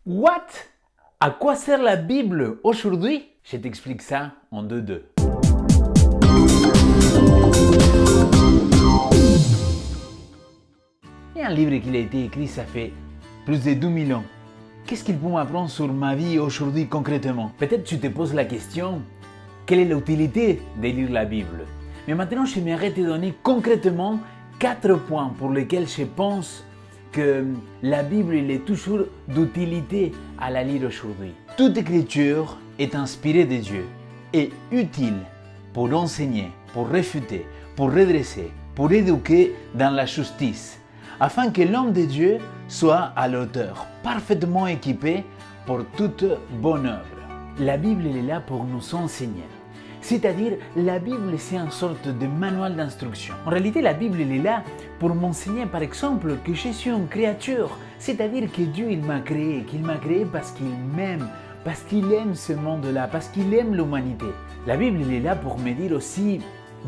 What? À quoi sert la Bible aujourd'hui? Je t'explique ça en deux. Il y a un livre qui a été écrit, ça fait plus de 2000 ans. Qu'est-ce qu'il peut m'apprendre sur ma vie aujourd'hui concrètement? Peut-être tu te poses la question, quelle est l'utilité de lire la Bible? Mais maintenant, j'aimerais te donner concrètement 4 points pour lesquels je pense que la Bible est toujours d'utilité à la lire aujourd'hui. Toute écriture est inspirée de Dieu et utile pour enseigner, pour réfuter, pour redresser, pour éduquer dans la justice, afin que l'homme de Dieu soit à la hauteur, parfaitement équipé pour toute bonne œuvre. La Bible elle est là pour nous enseigner. C'est-à-dire, la Bible c'est une sorte de manuel d'instruction. En réalité, la Bible elle est là pour m'enseigner, par exemple, que je suis une créature. C'est-à-dire que Dieu il m'a créé, qu'il m'a créé parce qu'il m'aime, parce qu'il aime ce monde-là, parce qu'il aime l'humanité. La Bible elle est là pour me dire aussi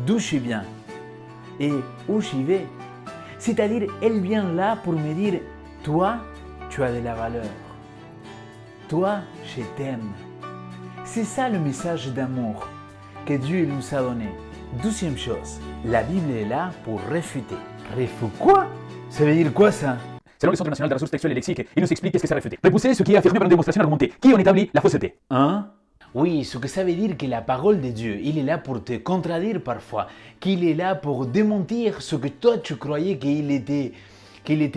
d'où je viens et où j'y vais. C'est-à-dire, elle vient là pour me dire, toi, tu as de la valeur. Toi, je t'aime. C'est ça le message d'amour que Dieu nous a donné. Deuxième chose, la Bible est là pour réfuter. Réfuter quoi? Ça veut dire quoi ça? Selon le Centre national des ressources textuelles et lexiques, il nous explique qu'est-ce que c'est réfuter. Repousser ce qui est affirmé par une démonstration argumentée, qui en établit la fausseté. Hein? Oui, ce que ça veut dire que la parole de Dieu, il est là pour te contredire parfois, qu'il est là pour démentir ce que toi tu croyais qu'il était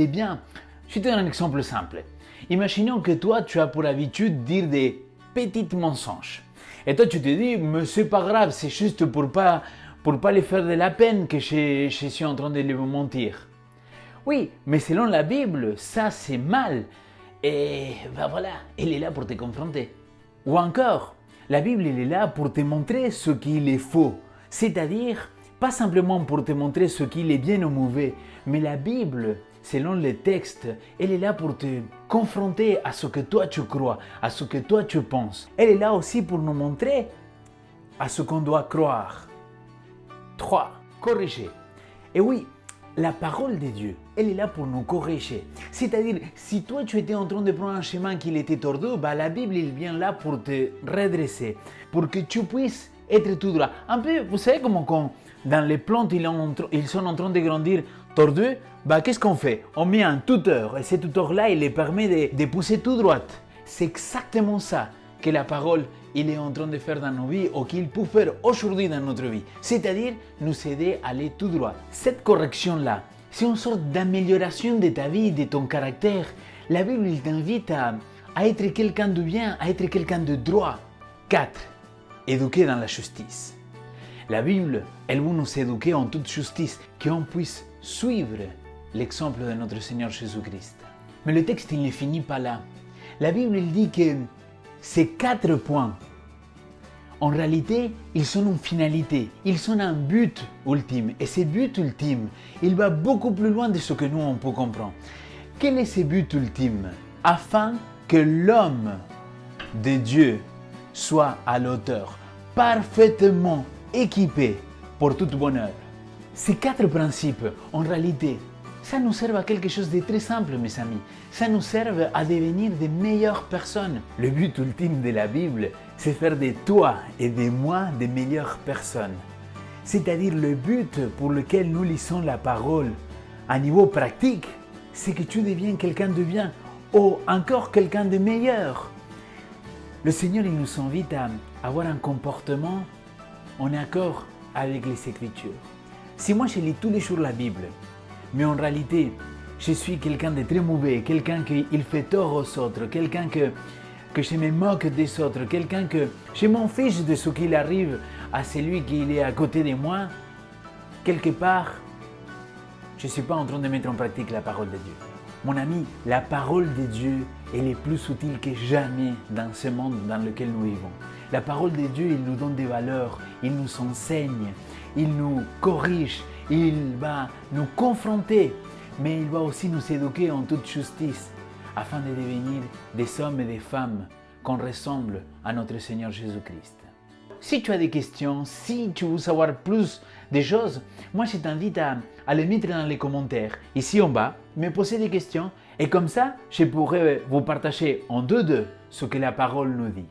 bien. Je te donne un exemple simple. Imaginons que toi tu as pour habitude de dire des petits mensonges. Et toi tu te dis, mais c'est pas grave, c'est juste pour pas les faire de la peine que je suis en train de les mentir. Oui, mais selon la Bible, ça c'est mal. Et ben voilà, elle est là pour te confronter. Ou encore, la Bible elle est là pour te montrer ce qu'il est faux. C'est-à-dire, pas simplement pour te montrer ce qu'il est bien ou mauvais, mais la Bible, selon les textes, elle est là pour te confronter à ce que toi tu crois, à ce que toi tu penses. Elle est là aussi pour nous montrer à ce qu'on doit croire. 3. Corriger. Et oui, la parole de Dieu, elle est là pour nous corriger. C'est-à-dire, si toi tu étais en train de prendre un chemin qui était tordu, bah, la Bible elle vient là pour te redresser, pour que tu puisses être tout droit. Un peu, vous savez comment quand dans les plantes ils sont en train de grandir tordus, bah, qu'est-ce qu'on fait? On met un tuteur et ce tuteur-là, il les permet de pousser tout droit. C'est exactement ça que la parole il est en train de faire dans nos vies ou qu'il peut faire aujourd'hui dans notre vie. C'est-à-dire nous aider à aller tout droit. Cette correction-là, c'est une sorte d'amélioration de ta vie, de ton caractère. La Bible il t'invite à être quelqu'un de bien, à être quelqu'un de droit. 4. Éduquer dans la justice. La Bible, elle veut nous éduquer en toute justice, qu'on puisse suivre l'exemple de notre Seigneur Jésus-Christ. Mais le texte, il ne finit pas là. La Bible, elle dit que ces 4 points, en réalité, ils sont une finalité, ils sont un but ultime. Et ce but ultime, il va beaucoup plus loin de ce que nous, on peut comprendre. Quel est ce but ultime? Afin que l'homme de Dieu soit à la hauteur, parfaitement équipé pour toute bonne œuvre. Ces 4 principes, en réalité, ça nous sert à quelque chose de très simple, mes amis. Ça nous sert à devenir de meilleures personnes. Le but ultime de la Bible, c'est faire de toi et de moi de meilleures personnes. C'est-à-dire le but pour lequel nous lisons la parole à niveau pratique, c'est que tu deviennes quelqu'un de bien ou encore quelqu'un de meilleur. Le Seigneur il nous invite à avoir un comportement en accord avec les Écritures. Si moi je lis tous les jours la Bible, mais en réalité, je suis quelqu'un de très mauvais, quelqu'un qui fait tort aux autres, quelqu'un que je me moque des autres, quelqu'un que je m'en fiche de ce qu'il arrive à celui qui est à côté de moi, quelque part, je ne suis pas en train de mettre en pratique la parole de Dieu. Mon ami, la parole de Dieu, elle est plus utile que jamais dans ce monde dans lequel nous vivons. La parole de Dieu, il nous donne des valeurs, il nous enseigne, il nous corrige, il va nous confronter, mais il va aussi nous éduquer en toute justice, afin de devenir des hommes et des femmes qu'on ressemble à notre Seigneur Jésus-Christ. Si tu as des questions, si tu veux savoir plus des choses, moi je t'invite à les mettre dans les commentaires, ici en bas, me poser des questions Et comme ça, je pourrais vous partager en deux ce que la parole nous dit.